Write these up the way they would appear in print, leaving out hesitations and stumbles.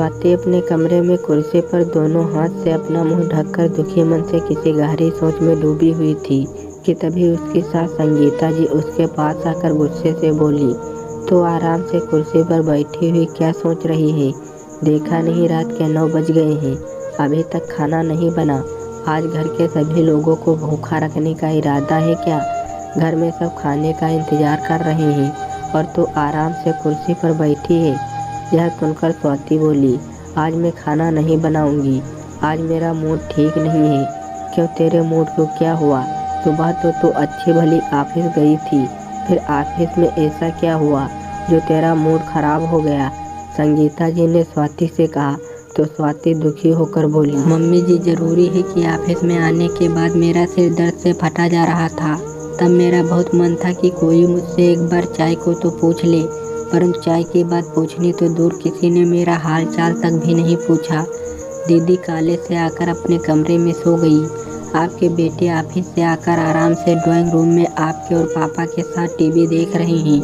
स्वाति अपने कमरे में कुर्सी पर दोनों हाथ से अपना मुंह ढककर दुखी मन से किसी गहरी सोच में डूबी हुई थी कि तभी उसकी सास संगीता जी उसके पास आकर गुस्से से बोली, तो आराम से कुर्सी पर बैठी हुई क्या सोच रही है? देखा नहीं रात के 9 बज गए हैं, अभी तक खाना नहीं बना। आज घर के सभी लोगों को भूखा रखने का इरादा है क्या? घर में सब खाने का इंतजार कर रहे हैं और तू आराम से कुर्सी पर बैठी है। यह सुनकर स्वाति बोली, आज मैं खाना नहीं बनाऊंगी, आज मेरा मूड ठीक नहीं है। क्यों, तेरे मूड को क्या हुआ? सुबह तो तू अच्छी भली ऑफिस गई थी, फिर ऑफिस में ऐसा क्या हुआ जो तेरा मूड खराब हो गया? संगीता जी ने स्वाति से कहा तो स्वाति दुखी होकर बोली, मम्मी जी जरूरी है कि ऑफिस में आने के बाद मेरा सिर दर्द से फटा जा रहा था। तब मेरा बहुत मन था कि कोई मुझसे एक बार चाय को तो पूछ ले, परंतु चाय की बात पूछनी तो दूर, किसी ने मेरा हाल चाल तक भी नहीं पूछा। दीदी कॉलेज से आकर अपने कमरे में सो गई। आपके बेटे ऑफिस से आकर आराम से ड्राइंग रूम में आपके और पापा के साथ टीवी देख रहे हैं।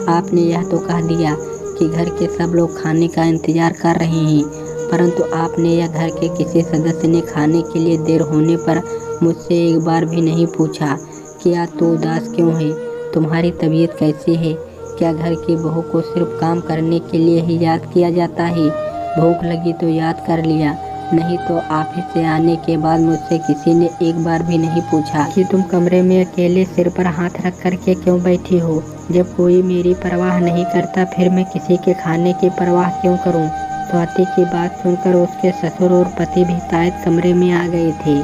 आपने यह तो कह दिया कि घर के सब लोग खाने का इंतजार कर रहे हैं, परंतु आपने या घर के किसी सदस्य ने खाने के लिए देर होने पर मुझसे एक बार भी नहीं पूछा कि आज तू उदास क्यों है, तुम्हारी तबीयत कैसी है? क्या घर की बहू को सिर्फ काम करने के लिए ही याद किया जाता है? भूख लगी तो याद कर लिया, नहीं तो ऑफिस से आने के बाद मुझसे किसी ने एक बार भी नहीं पूछा कि तुम कमरे में अकेले सिर पर हाथ रख करके क्यों बैठी हो। जब कोई मेरी परवाह नहीं करता, फिर मैं किसी के खाने की परवाह क्यों करूं? स्वाति की बात सुनकर उसके ससुर और पति भी शायद कमरे में आ गए थे।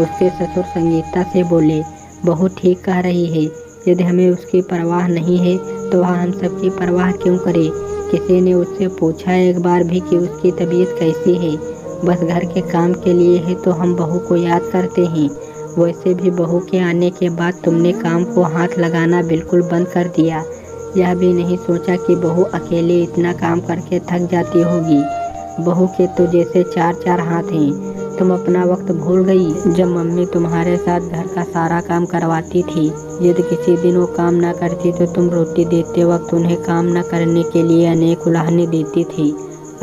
उसके ससुर संगीता से बोले, बहू ठीक कह रही है, यदि हमें उसकी परवाह नहीं है तो वह हम सबकी परवाह क्यों करे? किसी ने उससे पूछा एक बार भी कि उसकी तबीयत कैसी है? बस घर के काम के लिए है तो हम बहू को याद करते हैं। वैसे भी बहू के आने के बाद तुमने काम को हाथ लगाना बिल्कुल बंद कर दिया। यह भी नहीं सोचा कि बहू अकेले इतना काम करके थक जाती होगी। बहू के तो जैसे 4 हाथ हैं। तुम अपना वक्त भूल गई जब मम्मी तुम्हारे साथ घर का सारा काम करवाती थी। यदि किसी दिन वो काम ना करती तो तुम रोटी देते वक्त उन्हें काम न करने के लिए अनेक उलाहने देती थी।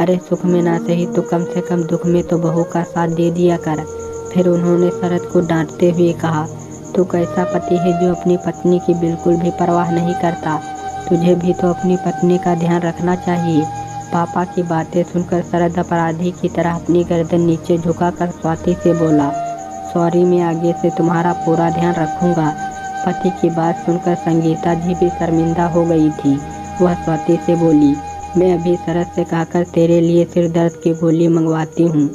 अरे सुख में ना सही तो कम से कम दुख में तो बहू का साथ दे दिया कर। फिर उन्होंने शरद को डांटते हुए कहा, तू कैसा पति है जो अपनी पत्नी की बिल्कुल भी परवाह नहीं करता? तुझे भी तो अपनी पत्नी का ध्यान रखना चाहिए। पापा की बातें सुनकर शरद अपराधी की तरह अपनी गर्दन नीचे झुकाकर स्वाति से बोला, सॉरी, मैं आगे से तुम्हारा पूरा ध्यान रखूंगा। पति की बात सुनकर संगीता जी भी शर्मिंदा हो गई थी। वह स्वाति से बोली, मैं अभी शरद से कहकर तेरे लिए सिर दर्द की गोली मंगवाती हूँ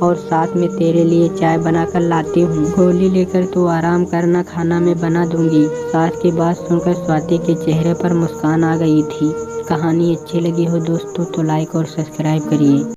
और साथ में तेरे लिए चाय बनाकर लाती हूँ। गोली लेकर तू आराम करना, खाना मैं बना दूंगी। सास की बात सुनकर स्वाति के चेहरे पर मुस्कान आ गई थी। कहानी अच्छी लगी हो दोस्तों तो लाइक और सब्सक्राइब करिए।